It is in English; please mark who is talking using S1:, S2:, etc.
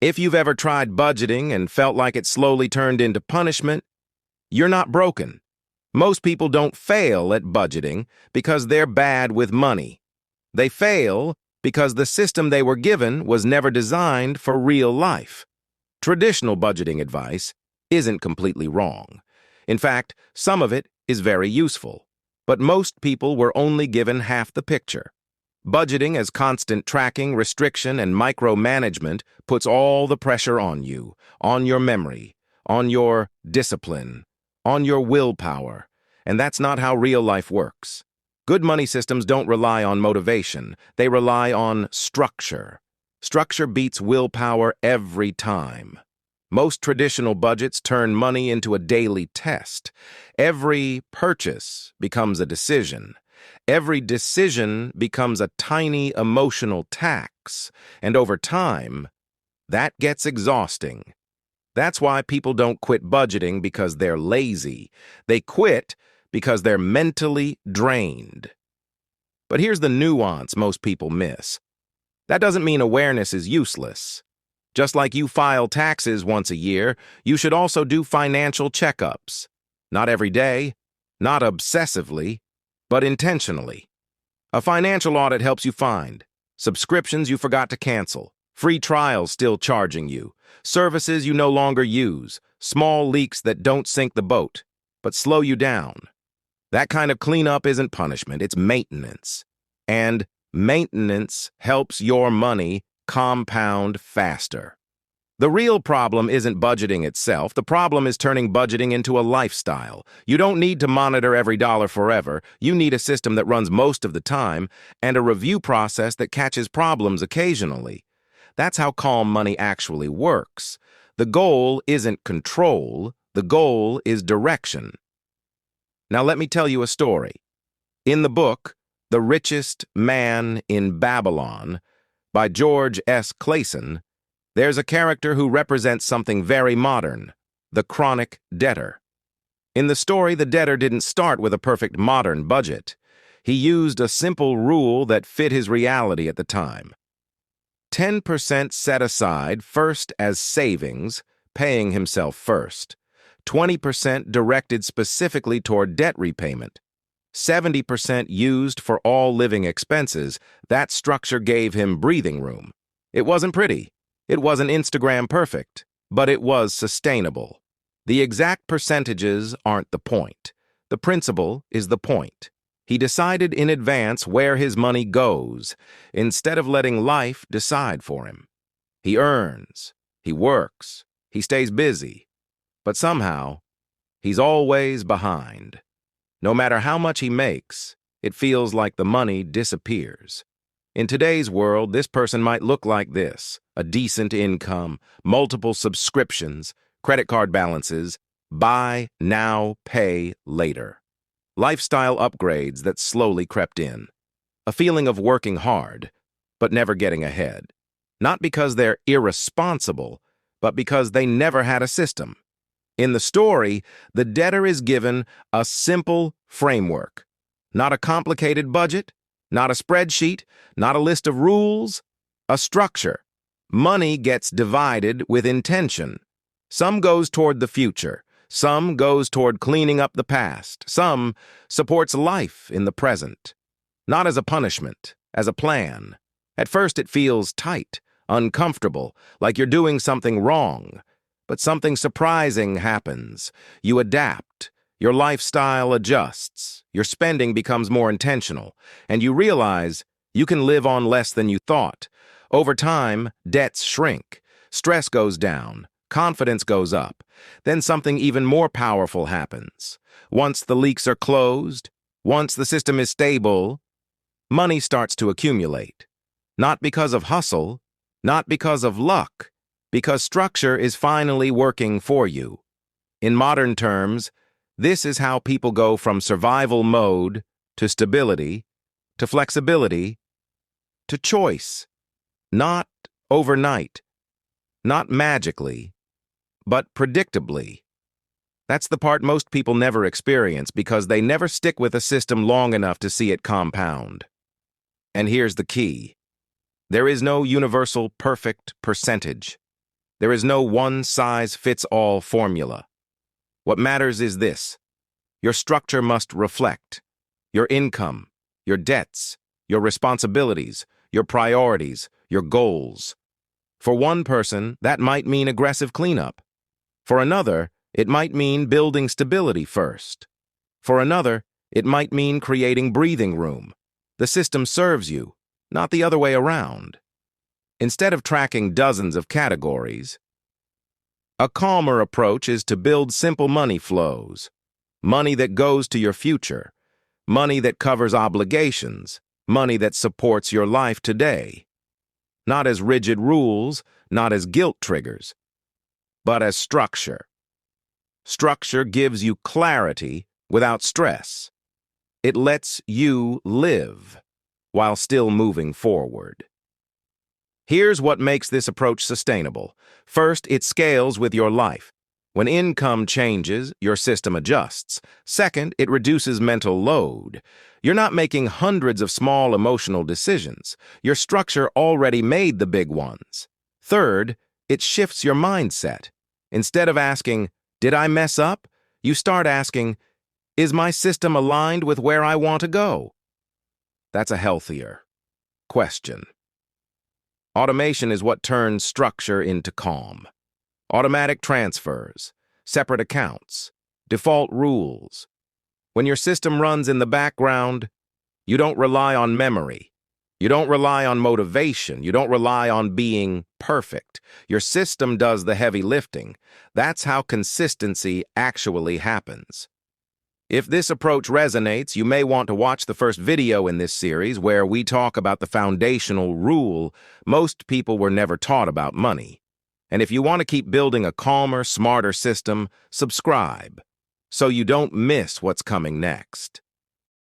S1: If you've ever tried budgeting and felt like it slowly turned into punishment, you're not broken. Most people don't fail at budgeting because they're bad with money. They fail because the system they were given was never designed for real life. Traditional budgeting advice isn't completely wrong. In fact, some of it is very useful. But most people were only given half the picture. Budgeting as constant tracking, restriction, and micromanagement puts all the pressure on you, on your memory, on your discipline, on your willpower, and that's not how real life works. Good money systems don't rely on motivation, they rely on structure. Structure beats willpower every time. Most traditional budgets turn money into a daily test. Every purchase becomes a decision. Every decision becomes a tiny emotional tax, and over time, that gets exhausting. That's why people don't quit budgeting because they're lazy. They quit because they're mentally drained. But here's the nuance most people miss. That doesn't mean awareness is useless. Just like you file taxes once a year, you should also do financial checkups. Not every day, not obsessively, but intentionally. A financial audit helps you find subscriptions you forgot to cancel, free trials still charging you, services you no longer use, small leaks that don't sink the boat, but slow you down. That kind of cleanup isn't punishment, it's maintenance. And maintenance helps your money compound faster. The real problem isn't budgeting itself. The problem is turning budgeting into a lifestyle. You don't need to monitor every dollar forever. You need a system that runs most of the time and a review process that catches problems occasionally. That's how calm money actually works. The goal isn't control. The goal is direction. Now let me tell you a story. In the book, The Richest Man in Babylon, by George S. Clason, there's a character who represents something very modern, the chronic debtor. In the story, the debtor didn't start with a perfect modern budget. He used a simple rule that fit his reality at the time. 10% set aside first as savings, paying himself first. 20% directed specifically toward debt repayment. 70% used for all living expenses. That structure gave him breathing room. It wasn't pretty. It wasn't Instagram perfect, but it was sustainable. The exact percentages aren't the point. The principle is the point. He decided in advance where his money goes, instead of letting life decide for him. He earns, he works, he stays busy, but somehow, he's always behind. No matter how much he makes, it feels like the money disappears. In today's world, this person might look like this: a decent income, multiple subscriptions, credit card balances, buy now, pay later. Lifestyle upgrades that slowly crept in. A feeling of working hard, but never getting ahead. Not because they're irresponsible, but because they never had a system. In the story, the debtor is given a simple framework. Not a complicated budget, not a spreadsheet, not a list of rules, a structure. Money gets divided with intention. Some goes toward the future. Some goes toward cleaning up the past. Some supports life in the present. Not as a punishment, as a plan. At first it feels tight, uncomfortable, like you're doing something wrong. But something surprising happens. You adapt. Your lifestyle adjusts. Your spending becomes more intentional. And you realize you can live on less than you thought. Over time, debts shrink. Stress goes down. Confidence goes up. Then something even more powerful happens. Once the leaks are closed, once the system is stable, money starts to accumulate. Not because of hustle, not because of luck, because structure is finally working for you. In modern terms, this is how people go from survival mode to stability, to flexibility, to choice. Not overnight, not magically, but predictably. That's the part most people never experience because they never stick with a system long enough to see it compound. And here's the key. There is no universal perfect percentage. There is no one-size-fits-all formula. What matters is this: your structure must reflect your income, your debts, your responsibilities, your priorities, your goals. For one person, that might mean aggressive cleanup. For another, it might mean building stability first. For another, it might mean creating breathing room. The system serves you, not the other way around. Instead of tracking dozens of categories, a calmer approach is to build simple money flows. Money that goes to your future. Money that covers obligations. Money that supports your life today. Not as rigid rules, not as guilt triggers, but as structure. Structure gives you clarity without stress. It lets you live while still moving forward. Here's what makes this approach sustainable. First, it scales with your life. When income changes, your system adjusts. Second, it reduces mental load. You're not making hundreds of small emotional decisions. Your structure already made the big ones. Third, it shifts your mindset. Instead of asking, "Did I mess up?" you start asking, "Is my system aligned with where I want to go?" That's a healthier question. Automation is what turns structure into calm. Automatic transfers, separate accounts, default rules. When your system runs in the background, you don't rely on memory. You don't rely on motivation. You don't rely on being perfect. Your system does the heavy lifting. That's how consistency actually happens. If this approach resonates, you may want to watch the first video in this series where we talk about the foundational rule most people were never taught about money. And if you want to keep building a calmer, smarter system, subscribe so you don't miss what's coming next.